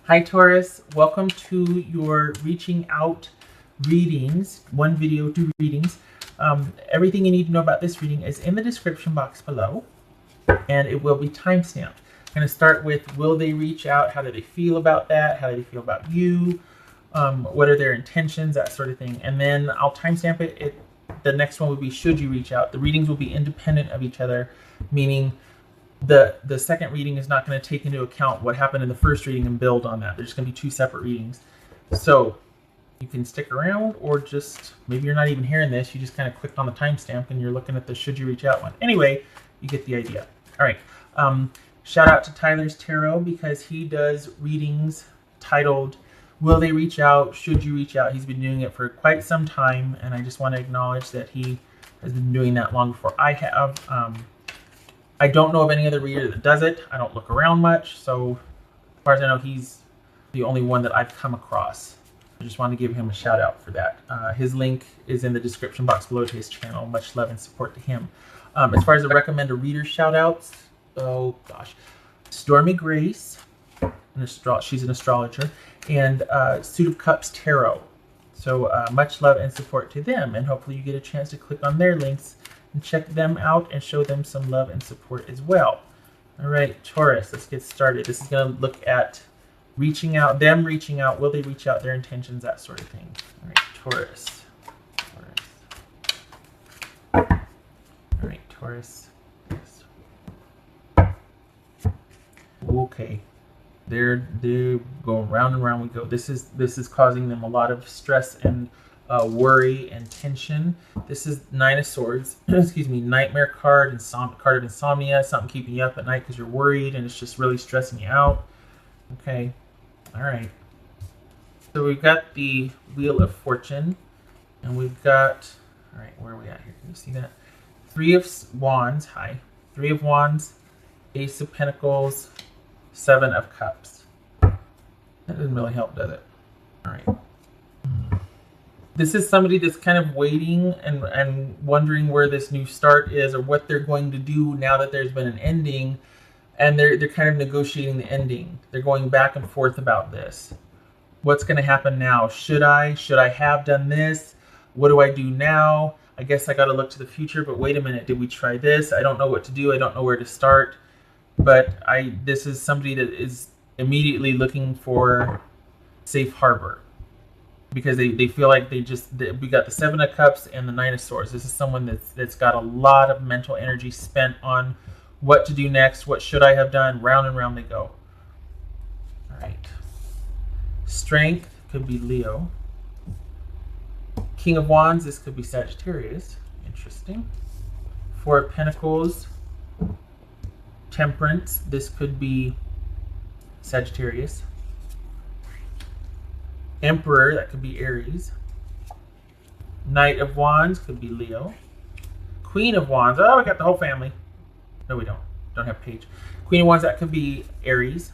Hi Taurus, welcome to your reaching out readings, one video, two readings. Everything you need to know about this reading is in the description box below, and it will be timestamped. I'm going to start with, will they reach out? How do they feel about that? How do they feel about you? What are their intentions? That sort of thing. And then I'll timestamp it. The next one would be, should you reach out? The readings will be independent of each other, meaning the second reading is not going to take into account what happened in the first reading and build on that. There's going to be two separate readings. So you can stick around, or just, maybe you're not even hearing this, you just kind of clicked on the timestamp and you're looking at the should you reach out one. Anyway, you get the idea. All right. Shout out to Tyler's Tarot, because he does readings titled, will they reach out? Should you reach out? He's been doing it for quite some time, and I just want to acknowledge that he has been doing that long before I have. I don't know of any other reader that does it. I don't look around much, so as far as I know, he's the only one that I've come across. I just wanted to give him a shout out for that. His link is in the description box below to his channel. Much love and support to him. As far as the recommend a reader shout outs, oh gosh, Stormy Grace, she's an astrologer, and Suit of Cups Tarot. So much love and support to them, and hopefully you get a chance to click on their links and check them out and show them some love and support as well. All right, Taurus, let's get started. This is going to look at reaching out, them reaching out, will they reach out, their intentions, that sort of thing. All right, Taurus. All right, Taurus. Yes. Okay. They're going round and round we go. This is causing them a lot of stress and worry and tension. This is Nine of Swords. Excuse me, Nightmare card, card of insomnia, something keeping you up at night because you're worried and it's just really stressing you out. Okay, all right. So we've got the Wheel of Fortune, and we've got, all right, where are we at here? Can you see that? Three of Wands, hi. Three of Wands, Ace of Pentacles, Seven of Cups. That doesn't really help, does it? All right. This is somebody that's kind of waiting and wondering where this new start is, or what they're going to do now that there's been an ending, and they're kind of negotiating the ending. They're going back and forth about this. What's going to happen now? Should I have done this? What do I do now? I guess I got to look to the future, but wait a minute, did we try this? I don't know what to do. I don't know where to start. But this is somebody that is immediately looking for safe harbor, because they feel like we got the Seven of Cups and the Nine of Swords. This is someone that's got a lot of mental energy spent on what to do next, what should I have done, round and round they go. All right. Strength could be Leo. King of Wands, this could be Sagittarius. Interesting. Four of Pentacles, Temperance, this could be Sagittarius. Emperor, that could be Aries. Knight of Wands could be Leo. Queen of Wands, oh, we got the whole family. No, we don't. Don't have Page. Queen of Wands, that could be Aries.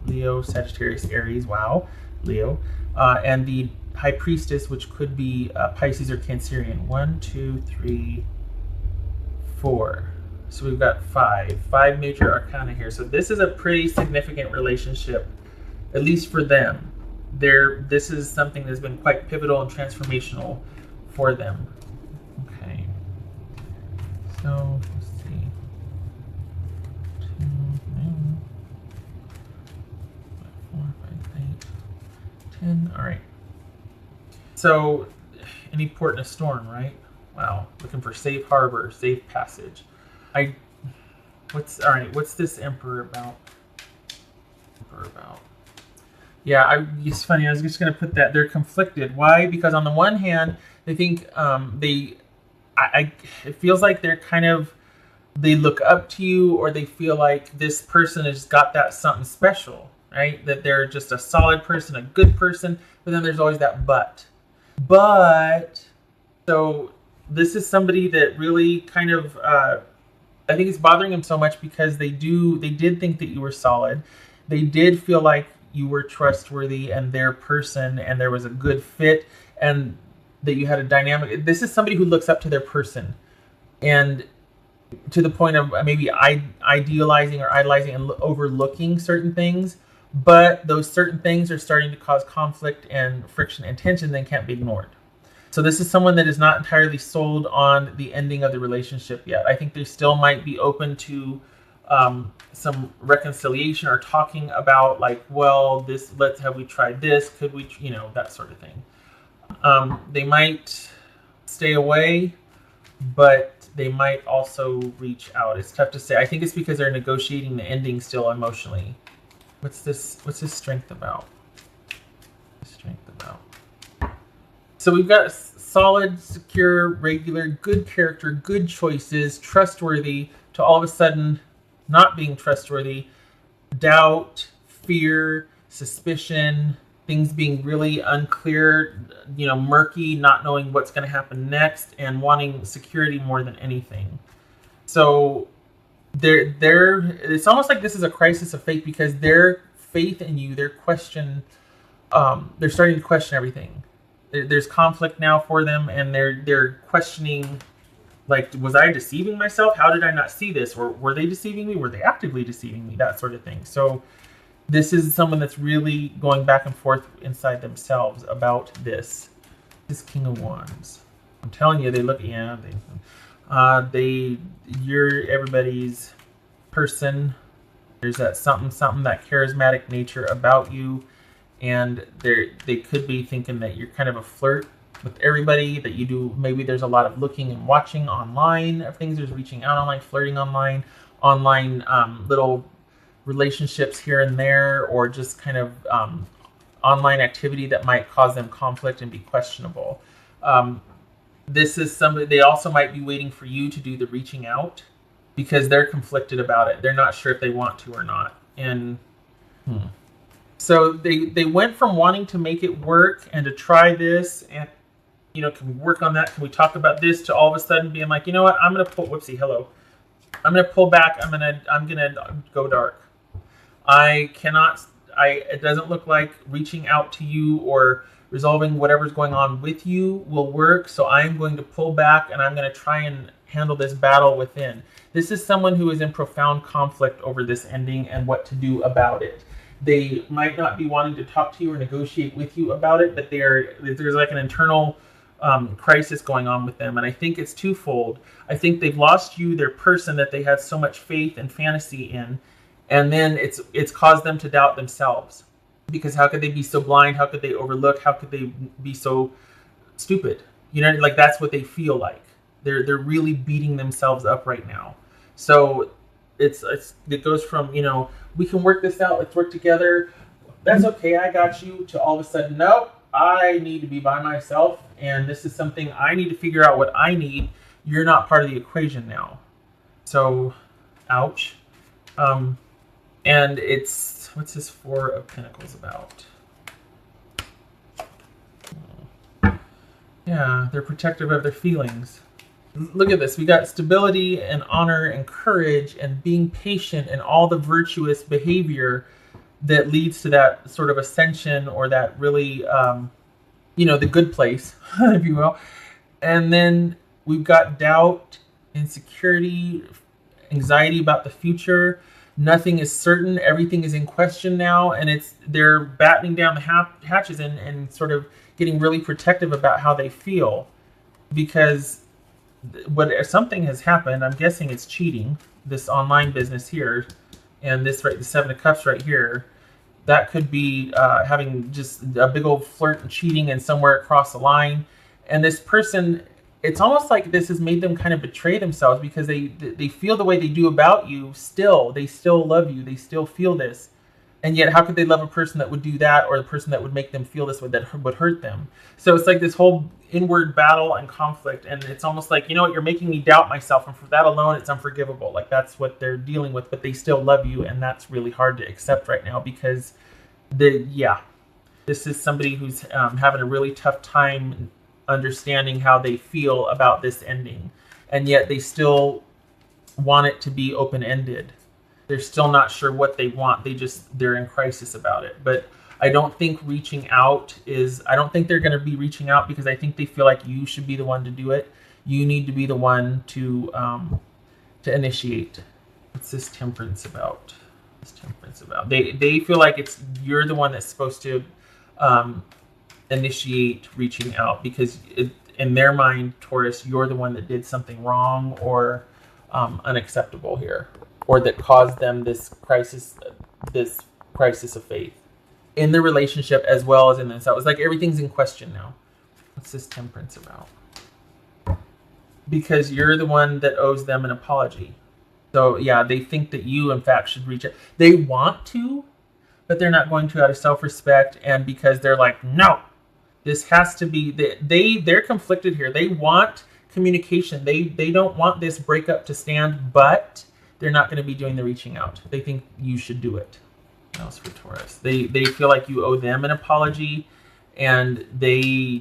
Leo, Sagittarius, Aries, wow. Leo. And the High Priestess, which could be Pisces or Cancerian. 1, 2, 3, 4. So we've got five major arcana here. So this is a pretty significant relationship, at least for them. This is something that's been quite pivotal and transformational for them. Okay. So let's see. 2, 9, 4, 5, 8, 10. All right. So any port in a storm, right? Wow. Looking for safe harbor, safe passage. What's this Emperor about? Yeah, it's funny. I was just going to put that they're conflicted. Why? Because on the one hand, they think it feels like they look up to you, or they feel like this person has got that something special, right? That they're just a solid person, a good person. But then there's always that but. So this is somebody that really kind of, I think it's bothering them so much because they did think that you were solid. They did feel like you were trustworthy and their person, and there was a good fit, and that you had a dynamic. This is somebody who looks up to their person, and to the point of maybe idealizing or idolizing and overlooking certain things, but those certain things are starting to cause conflict and friction and tension, then can't be ignored. So this is someone that is not entirely sold on the ending of the relationship yet. I think they still might be open to some reconciliation or talking about, like, well, have we tried this? Could we, that sort of thing. They might stay away, but they might also reach out. It's tough to say. I think it's because they're negotiating the ending still emotionally. What's this strength about? So we've got solid, secure, regular, good character, good choices, trustworthy, to all of a sudden not being trustworthy, doubt, fear, suspicion, things being really unclear, murky, not knowing what's going to happen next, and wanting security more than anything. So it's almost like this is a crisis of faith, because their faith in you, they're starting to question everything. There's conflict now for them, and they're questioning, like, was I deceiving myself? How did I not see this? Or were they deceiving me? Were they actively deceiving me? That sort of thing. So this is someone that's really going back and forth inside themselves about this. This King of Wands. I'm telling you, they look, you're everybody's person. There's that something, that charismatic nature about you. And they could be thinking that you're kind of a flirt with everybody, that you do. Maybe there's a lot of looking and watching online of things. There's reaching out online, flirting online, little relationships here and there, or just kind of online activity that might cause them conflict and be questionable. This is somebody, they also might be waiting for you to do the reaching out, because they're conflicted about it. They're not sure if they want to or not. And so they went from wanting to make it work and to try this and, can we work on that? Can we talk about this? To all of a sudden being like, you know what? I'm going to pull, I'm going to pull back. I'm going to go dark. It doesn't look like reaching out to you or resolving whatever's going on with you will work. So I'm going to pull back, and I'm going to try and handle this battle within. This is someone who is in profound conflict over this ending and what to do about it. They might not be wanting to talk to you or negotiate with you about it, but there's like an internal crisis going on with them. And I think it's twofold. I think they've lost you, their person that they had so much faith and fantasy in. And then it's caused them to doubt themselves. Because how could they be so blind? How could they overlook? How could they be so stupid? Like, that's what they feel like. They're really beating themselves up right now. So it goes from, we can work this out, let's work together, that's okay, I got you, to all of a sudden, nope, I need to be by myself, and this is something I need to figure out what I need. You're not part of the equation now. So, ouch. And what's this Four of Pentacles about? Yeah, they're protective of their feelings. Look at this. We got stability and honor and courage and being patient and all the virtuous behavior that leads to that sort of ascension, or that really, the good place, if you will. And then we've got doubt, insecurity, anxiety about the future. Nothing is certain. Everything is in question now. And they're battening down the hatches and sort of getting really protective about how they feel. Because something has happened. I'm guessing it's cheating, this online business here, and the Seven of Cups right here. That could be having just a big old flirt and cheating and somewhere across the line. And this person, it's almost like this has made them kind of betray themselves, because they feel the way they do about you still. They still love you. They still feel this. And yet, how could they love a person that would do that, or the person that would make them feel this way, that would hurt them? So it's like this whole inward battle and conflict. And it's almost like, you're making me doubt myself. And for that alone, it's unforgivable. Like, that's what they're dealing with. But they still love you. And that's really hard to accept right now, because this is somebody who's having a really tough time understanding how they feel about this ending. And yet they still want it to be open-ended. They're still not sure what they want. They're in crisis about it. But I don't think reaching out I don't think they're going to be reaching out, because I think they feel like you should be the one to do it. You need to be the one to initiate. What's this Temperance about? What's temperance about? They feel like you're the one that's supposed to initiate reaching out, because in their mind, Taurus, you're the one that did something wrong or unacceptable here, or that caused them this crisis of faith in the relationship as well as in themselves. It's like everything's in question now. What's this temperance about? Because you're the one that owes them an apology. So yeah, they think that you in fact should reach out. They want to, but they're not going to out of self-respect, and because they're like, no, this has to be, they're conflicted here. They want communication. They don't want this breakup to stand, but they're not going to be doing the reaching out. They think you should do it. What else for Taurus? They feel like you owe them an apology, and they're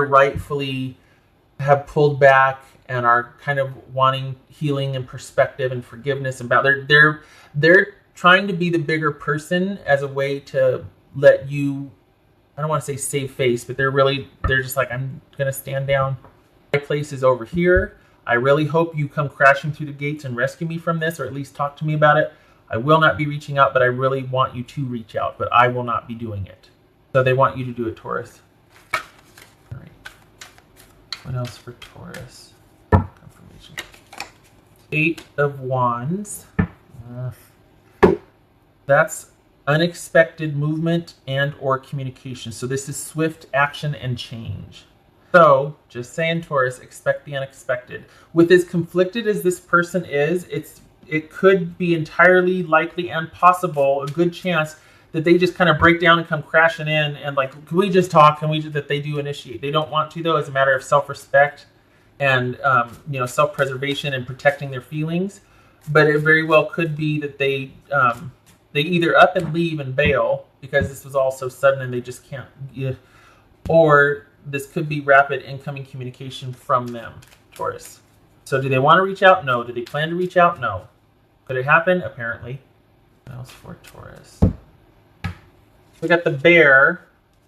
rightfully have pulled back and are kind of wanting healing and perspective and forgiveness about. They're trying to be the bigger person as a way to let you, I don't want to say save face, but they're just like, I'm gonna stand down. My place is over here. I really hope you come crashing through the gates and rescue me from this, or at least talk to me about it. I will not be reaching out, but I really want you to reach out, but I will not be doing it. So they want you to do it, Taurus. All right. What else for Taurus? Confirmation. 8 of Wands. That's unexpected movement and or communication. So this is swift action and change. So just saying, Taurus, expect the unexpected. With as conflicted as this person is, it could be entirely likely and possible, a good chance that they just kind of break down and come crashing in and like, can we just talk? That they do initiate. They don't want to, though, as a matter of self-respect and self-preservation and protecting their feelings. But it very well could be that they either up and leave and bail because this was all so sudden and they just can't, or this could be rapid incoming communication from them, Taurus. So do they want to reach out? No. Do they plan to reach out? No. Could it happen? Apparently. What else for Taurus? We got the bear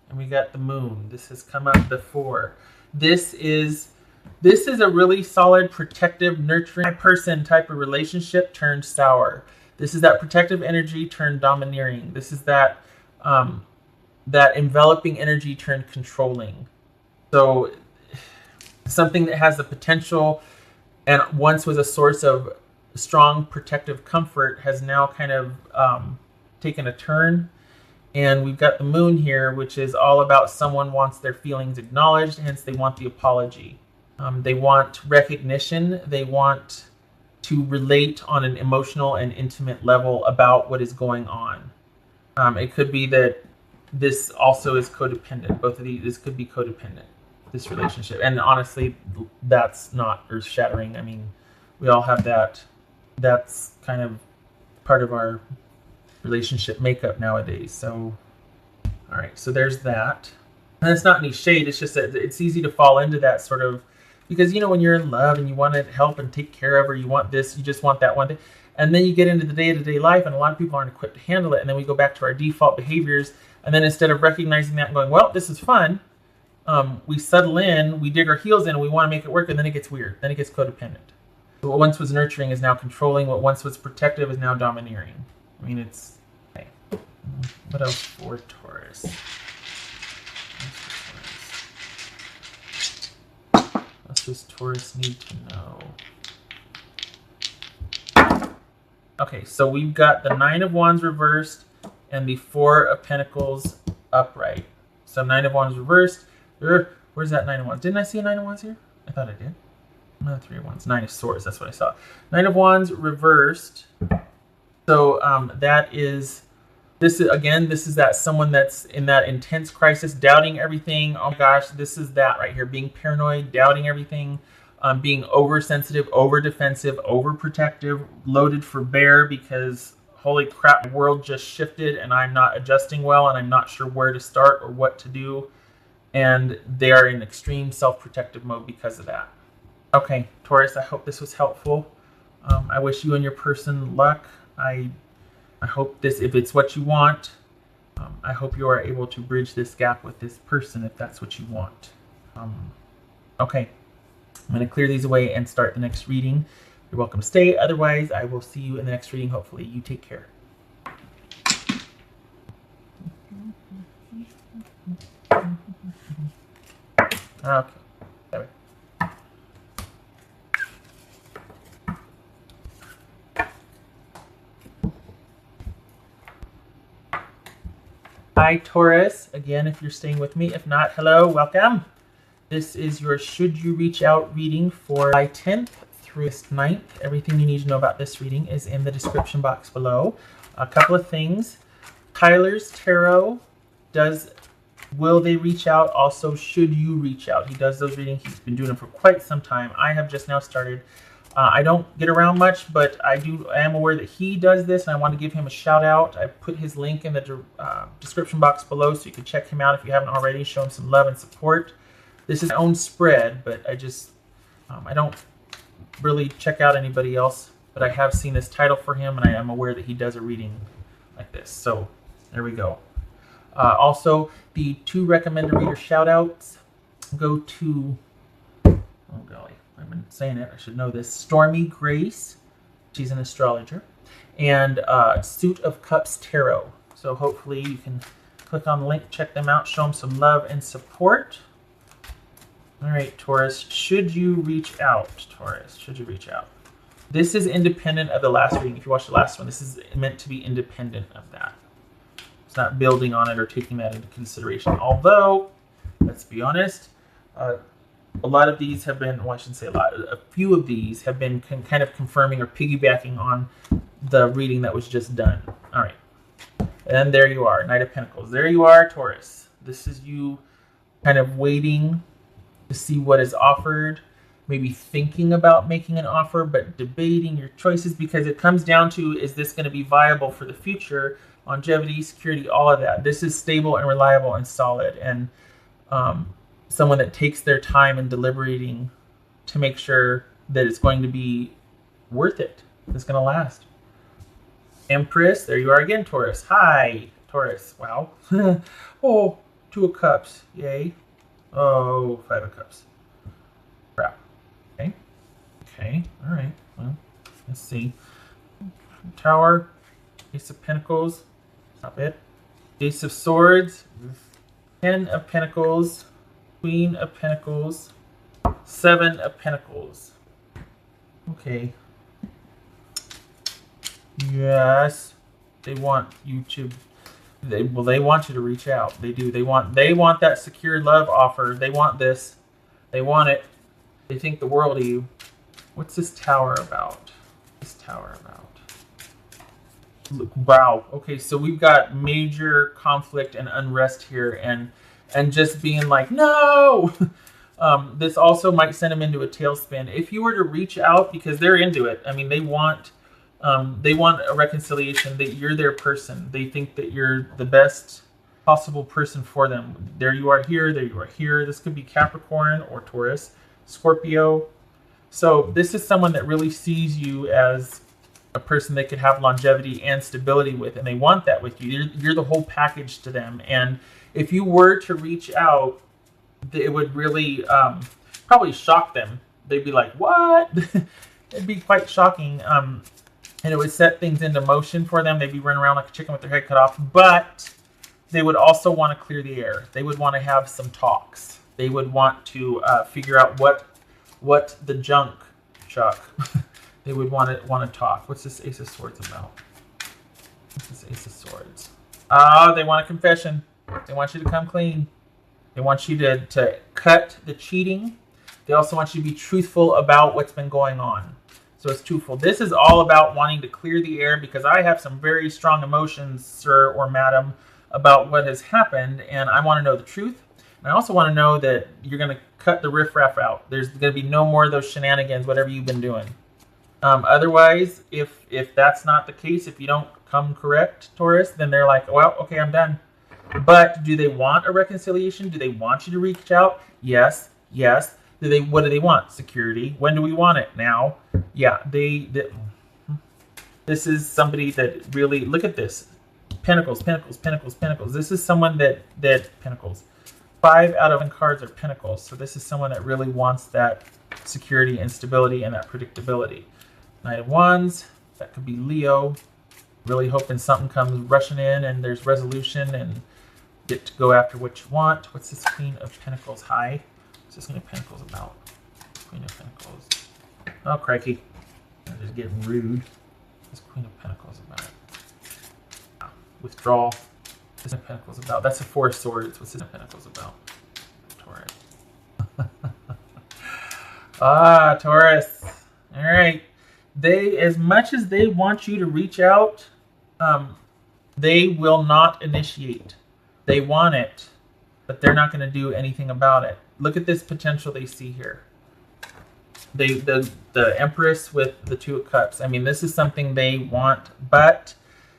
and we got the moon. This has come up before. This is a really solid, protective, nurturing person type of relationship turned sour. This is that protective energy turned domineering. This is that enveloping energy turned controlling. So something that has the potential and once was a source of strong protective comfort has now kind of taken a turn. And we've got the moon here, which is all about someone wants their feelings acknowledged, hence they want the apology. They want recognition. They want to relate on an emotional and intimate level about what is going on. It could be that this also is codependent. Both of these, this could be codependent, this relationship. And honestly, that's not earth-shattering. I mean, we all have that. That's kind of part of our relationship makeup nowadays. So, all right, so there's that. And it's not any shade. It's just that it's easy to fall into that sort of, because, when you're in love and you want to help and take care of her, you want this, you just want that one thing. And then you get into the day-to-day life and a lot of people aren't equipped to handle it. And then we go back to our default behaviors. And then instead of recognizing that and going, well, this is fun, we settle in, we dig our heels in, and we want to make it work. And then it gets weird. Then it gets codependent. So what once was nurturing is now controlling. What once was protective is now domineering. I mean, it's, okay. What else for Taurus? What does Taurus need to know? Okay, so we've got the 9 of Wands reversed and the 4 of Pentacles upright. So 9 of Wands reversed. Where's that 9 of Wands? Didn't I see a 9 of Wands here? I thought I did. No, 3 of Wands. 9 of Swords, that's what I saw. 9 of Wands reversed. So this is that someone that's in that intense crisis, doubting everything. Oh my gosh, this is that right here. Being paranoid, doubting everything, being oversensitive, over-defensive, overprotective, loaded for bear because holy crap, the world just shifted and I'm not adjusting well and I'm not sure where to start or what to do. And they are in extreme self-protective mode because of that. Okay, Taurus, I hope this was helpful. I wish you and your person luck. I hope this, if it's what you want, I hope you are able to bridge this gap with this person if that's what you want. Okay, I'm going to clear these away and start the next reading. you're welcome to stay. Otherwise, I will see you in the next reading. Hopefully, you take care. Okay. There. Hi, Taurus. Again, if you're staying with me. If not, hello, welcome. This is your Should You Reach Out reading for July 10th through 9th. Everything you need to know about this reading is in the description box below. A couple of things. Tyler's tarot does Will They Reach Out? Also, Should You Reach Out? He does those readings. He's been doing them for quite some time. I have just now started. I don't get around much, but I am aware that he does this, and I want to give him a shout out. I put his link in the description box below, so you can check him out if you haven't already. Show him some love and support. This is my own spread, but I just I don't really check out anybody else. But I have seen this title for him, and I am aware that he does a reading like this. So there we go. Also, the 2 recommended reader shout outs go to, oh golly, I've been saying it, I should know this, Stormy Grace, she's an astrologer, and Suit of Cups Tarot. So hopefully you can click on the link, check them out, show them some love and support. All right, Taurus, should you reach out? Taurus, should you reach out? This is independent of the last reading. If you watched the last one, this is meant to be independent of that. It's not building on it or taking that into consideration. Although, let's be honest, a lot of these have been, well, I shouldn't say a lot, a few of these have been kind of confirming or piggybacking on the reading that was just done. All right. And there you are, Knight of Pentacles. There you are, Taurus. This is you kind of waiting to see what is offered, maybe thinking about making an offer, but debating your choices, because it comes down to, is this going to be viable for the future? Longevity, security, all of that. This is stable and reliable and solid, and someone that takes their time in deliberating to make sure that it's going to be worth it. It's going to last. Empress, there you are again, Taurus. Hi, Taurus. Wow. Oh, 2 of Cups. Yay. Oh, 5 of Cups. Crap. Okay. Okay. All right. Well, let's see. Tower. Ace of Pentacles. Not it. Ace of Swords. 10 of Pentacles. Queen of Pentacles. 7 of Pentacles. Okay. Yes. They want you to... They want you to reach out. They do. They want that secure love offer. They want this. They want it. They think the world of you. What's this tower about? This tower about? Look, wow. Okay, so we've got major conflict and unrest here, and just being like, no. This also might send them into a tailspin. If you were to reach out, because they're into it. I mean, they want a reconciliation, that you're their person. They think that you're the best possible person for them. There you are here, there you are here. This could be Capricorn or Taurus, Scorpio. So this is someone that really sees you as a person they could have longevity and stability with, and they want that with you. You're the whole package to them. And if you were to reach out, it would really probably shock them. They'd be like, what? It'd be quite shocking. And it would set things into motion for them. They'd be running around like a chicken with their head cut off. But they would also want to clear the air. They would want to have some talks. They would want to figure out what the junk, Chuck. They would want to talk. What's this Ace of Swords about? What's this Ace of Swords? They want a confession. They want you to come clean. They want you to cut the cheating. They also want you to be truthful about what's been going on. So it's twofold. This is all about wanting to clear the air, because I have some very strong emotions, sir or madam, about what has happened, and I want to know the truth. And I also want to know that you're going to cut the riffraff out. There's going to be no more of those shenanigans, whatever you've been doing. Otherwise, if that's not the case, if you don't come correct, Taurus, then they're like, well, okay, I'm done. But do they want a reconciliation? Do they want you to reach out? Yes, yes. What do they want? Security. When do we want it? Now. Yeah, this is somebody that really, look at this. Pentacles, Pentacles, Pentacles, Pentacles. This is someone that Pentacles. 5 out of 10 cards are Pentacles. So this is someone that really wants that security and stability and that predictability. Knight of Wands. That could be Leo. Really hoping something comes rushing in and there's resolution and get to go after what you want. What's this Queen of Pentacles high? What's this Queen of Pentacles about? Queen of Pentacles. Oh, crikey. I'm just getting rude. What's Queen of Pentacles about? Oh, withdrawal. What's this Queen of Pentacles about? That's the Four of Swords. What's this Queen of Pentacles about? Taurus. Ah, Taurus. All right. They, as much as they want you to reach out, they will not initiate. They want it, but they're not going to do anything about it. Look at this potential they see here. The Empress with the Two of Cups. I mean, this is something they want, but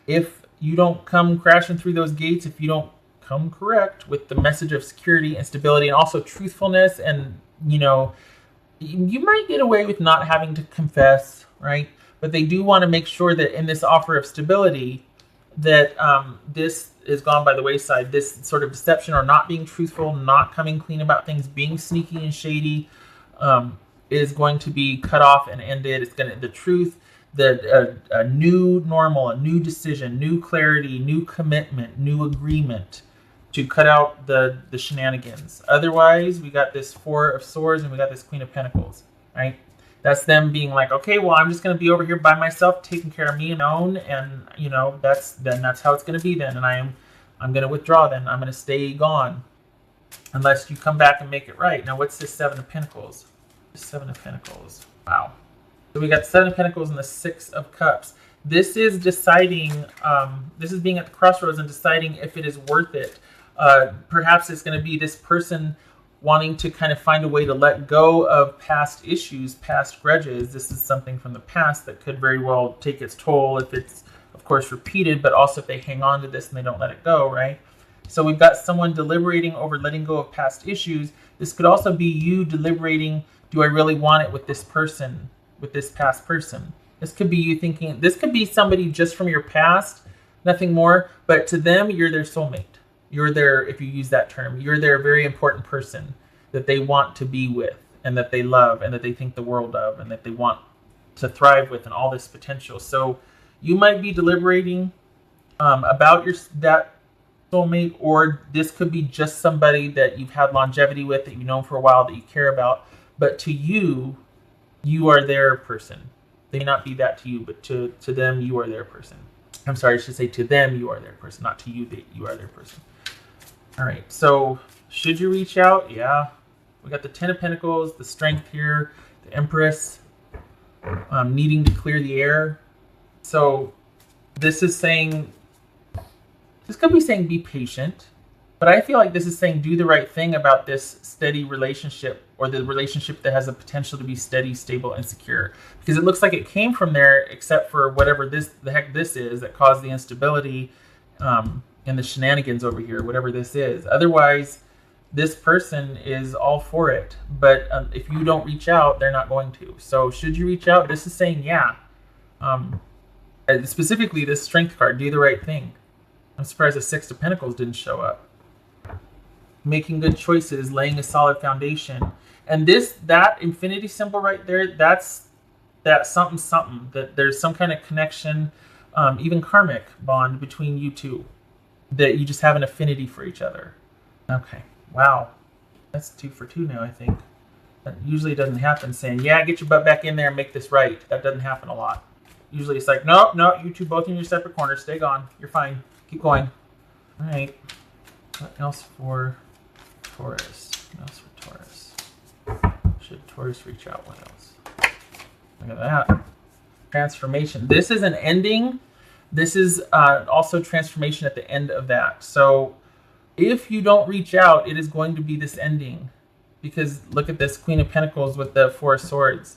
if you don't come crashing through those gates, if you don't come correct with the message of security and stability and also truthfulness, and, you know, you might get away with not having to confess, right? But they do want to make sure that in this offer of stability, that this is gone by the wayside. This sort of deception or not being truthful, not coming clean about things, being sneaky and shady, is going to be cut off and ended. It's going to, the truth, a new normal, a new decision, new clarity, new commitment, new agreement to cut out the shenanigans. Otherwise, we got this Four of Swords and we got this Queen of Pentacles, right? That's them being like, okay, well, I'm just going to be over here by myself, taking care of me and own, and, you know, that's how it's going to be then. And I'm going to withdraw then. I'm going to stay gone unless you come back and make it right. Now, what's this Seven of Pentacles? The Seven of Pentacles. Wow. So we got Seven of Pentacles and the Six of Cups. This is deciding, this is being at the crossroads and deciding if it is worth it. Perhaps it's going to be this person wanting to kind of find a way to let go of past issues, past grudges. This is something from the past that could very well take its toll if it's, of course, repeated, but also if they hang on to this and they don't let it go, right? So we've got someone deliberating over letting go of past issues. This could also be you deliberating, do I really want it with this person, with this past person? This could be you thinking, this could be somebody just from your past, nothing more, but to them, you're their soulmate. You're their, if you use that term, you're their very important person that they want to be with and that they love and that they think the world of and that they want to thrive with and all this potential. So you might be deliberating about that soulmate, or this could be just somebody that you've had longevity with, that you've known for a while, that you care about. But to you, you are their person. They may not be that to you, but to them, you are their person. I'm sorry, I should say to them, you are their person, not to you, that you are their person. All right, so should you reach out? Yeah. We got the Ten of Pentacles, the Strength here, the Empress, needing to clear the air. So this is saying, this could be saying be patient, but I feel like this is saying do the right thing about this steady relationship, or the relationship that has the potential to be steady, stable, and secure. Because it looks like it came from there, except for whatever the heck this is that caused the instability and the shenanigans over here, whatever this is. Otherwise, this person is all for it. But if you don't reach out, they're not going to. So should you reach out? This is saying, yeah. Specifically, this Strength card, do the right thing. I'm surprised the Six of Pentacles didn't show up. Making good choices, laying a solid foundation. And that infinity symbol right there, that's that something, that there's some kind of connection, even karmic bond between you two, that you just have an affinity for each other. Okay, wow. That's 2 for 2 now, I think. That usually doesn't happen, saying, yeah, get your butt back in there and make this right. That doesn't happen a lot. Usually it's like, no, you two both in your separate corners. Stay gone. You're fine. Keep going. All right. What else for Taurus? What else for Taurus? Should Taurus reach out? What else? Look at that. Transformation. This is an ending. This is also transformation at the end of that. So if you don't reach out, it is going to be this ending. Because look at this Queen of Pentacles with the Four of Swords.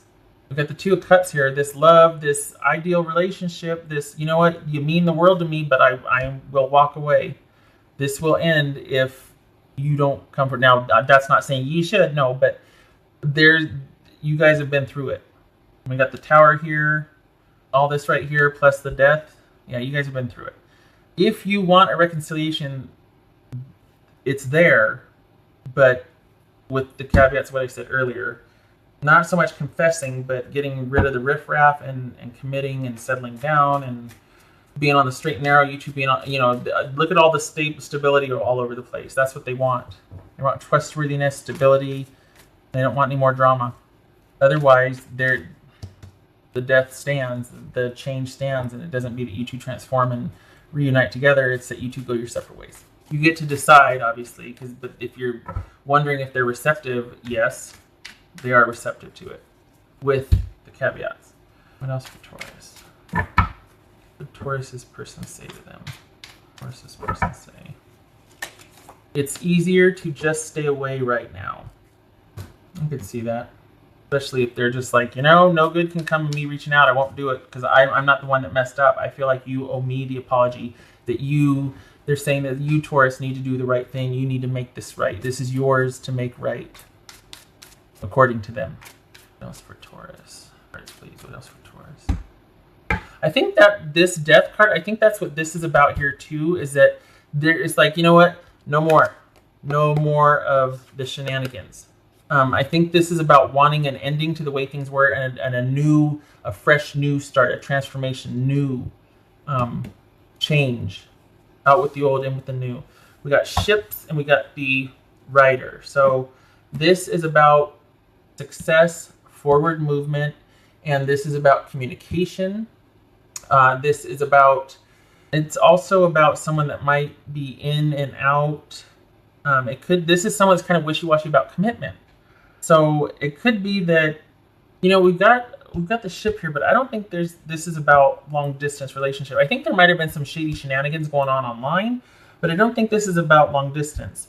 We've got the Two of Cups here. This love, this ideal relationship, this, you know what, you mean the world to me, but I will walk away. This will end if you don't comfort. Now, that's not saying you should, no, but you guys have been through it. We got the Tower here, all this right here, plus the Death. Yeah, you guys have been through it. If you want a reconciliation, it's there, but with the caveats of what I said earlier, not so much confessing, but getting rid of the riffraff and committing and settling down and being on the straight and narrow. You two being on, look at all the stability all over the place. That's what they want. They want trustworthiness, stability. They don't want any more drama. Otherwise, the death stands, the change stands, and it doesn't mean that you two transform and reunite together. It's that you two go your separate ways. You get to decide, obviously, but if you're wondering if they're receptive, yes, they are receptive to it, with the caveats. What else for Taurus? What did Taurus's person say to them? Taurus's person say, it's easier to just stay away right now. I could see that. Especially if they're just like, no good can come of me reaching out. I won't do it because I'm not the one that messed up. I feel like you owe me the apology. They're saying that you, Taurus, need to do the right thing. You need to make this right. This is yours to make right, according to them. What else for Taurus? Cards, please. What else for Taurus? I think that this death card, I think that's what this is about here too, is that there is like, you know what? No more of the shenanigans. I think this is about wanting an ending to the way things were and a fresh new start, a transformation, new change. Out with the old, in with the new. We got ships and we got the rider. So this is about success, forward movement, and this is about communication. It's also about someone that might be in and out. This is someone that's kind of wishy-washy about commitment. So it could be that, we've got the ship here, but I don't think this is about long distance relationship. I think there might have been some shady shenanigans going on online, but I don't think this is about long distance.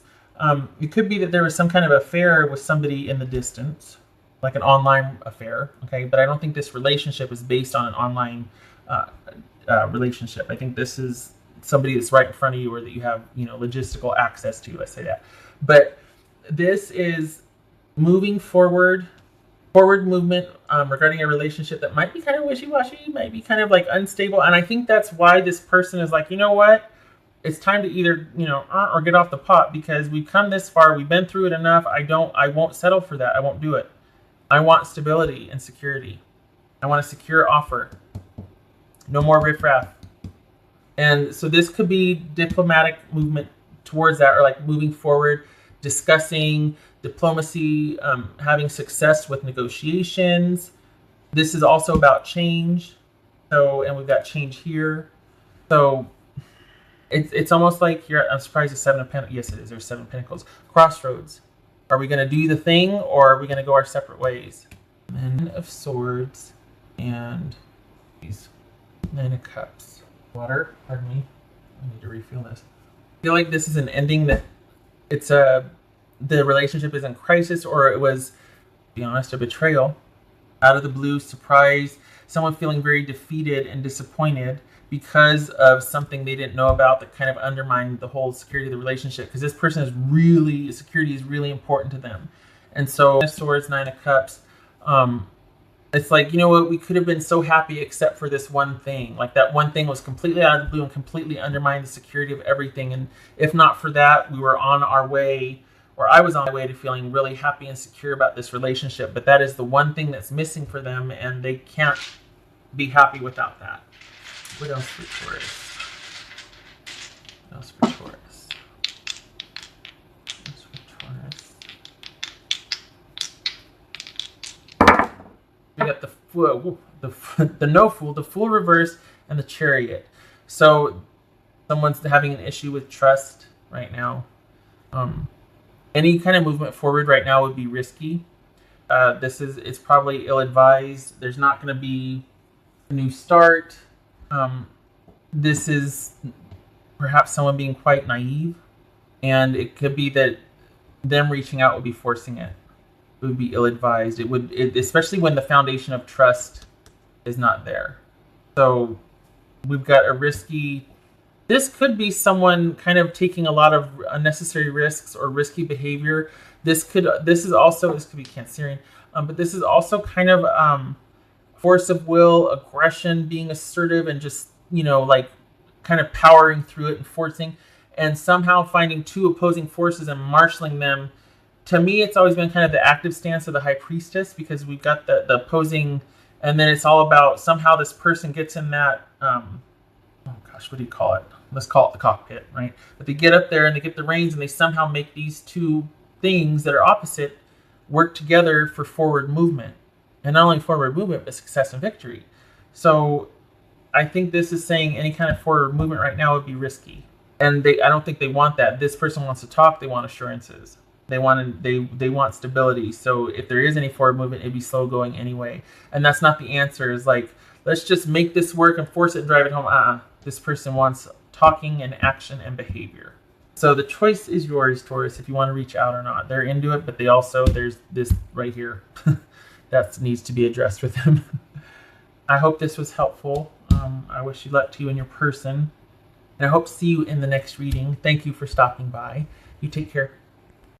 It could be that there was some kind of affair with somebody in the distance, like an online affair, okay? But I don't think this relationship is based on an online relationship. I think this is somebody that's right in front of you or that you have, logistical access to, let's say that. But this is moving forward movement regarding a relationship that might be kind of wishy-washy, might be kind of like unstable. And I think that's why this person is like, you know what? It's time to either, or get off the pot because we've come this far. We've been through it enough. I won't settle for that. I won't do it. I want stability and security. I want a secure offer. No more riffraff. And so this could be diplomatic movement towards that, or like moving forward, discussing diplomacy, having success with negotiations. This is also about change. And we've got change here. So it's almost like I'm surprised the Seven of Pentacles. Yes, it is. There's 7 Pentacles. Crossroads. Are we going to do the thing or are we going to go our separate ways? 9 of Swords and these 9 of Cups. Water, pardon me. I need to refill this. I feel like this is an ending that the relationship is in crisis, or it was, to be honest, a betrayal. Out of the blue, surprise, someone feeling very defeated and disappointed because of something they didn't know about that kind of undermined the whole security of the relationship. Because this person security is really important to them. And so, 9 of Swords, 9 of Cups, it's like, you know what, we could have been so happy except for this one thing. Like that one thing was completely out of the blue and completely undermined the security of everything. And if not for that, we were on our way, or I was on my way to feeling really happy and secure about this relationship. But that is the one thing that's missing for them, and they can't be happy without that. What else for Taurus? What else for Taurus? What else for Taurus? We got the no fool, the fool reverse, and the Chariot. So someone's having an issue with trust right now. Any kind of movement forward right now would be risky. It's probably ill-advised. There's not going to be a new start. This is perhaps someone being quite naive, and it could be that them reaching out would be forcing it. It would be ill-advised. Especially when the foundation of trust is not there. So we've got a risky. This could be someone kind of taking a lot of unnecessary risks or risky behavior. This could be Cancerian, but this is also kind of force of will, aggression, being assertive, and just like kind of powering through it and forcing, and somehow finding two opposing forces and marshaling them to me, it's always been kind of the active stance of the high priestess, because we've got the opposing, and then it's all about somehow this person gets in that, oh gosh, what do you call it? Let's call it the cockpit, right? But they get up there and they get the reins and they somehow make these two things that are opposite work together for forward movement. And not only forward movement, but success and victory. So I think this is saying any kind of forward movement right now would be risky. And I don't think they want that. This person wants to talk, they want assurances. They want stability. So if there is any forward movement, it'd be slow going anyway. And that's not the answer. Is like, let's just make this work and force it and drive it home. This person wants talking and action and behavior. So the choice is yours, Taurus, if you want to reach out or not. They're into it, but there's this right here that needs to be addressed with them. I hope this was helpful. I wish you luck to you and your person. And I hope to see you in the next reading. Thank you for stopping by. You take care.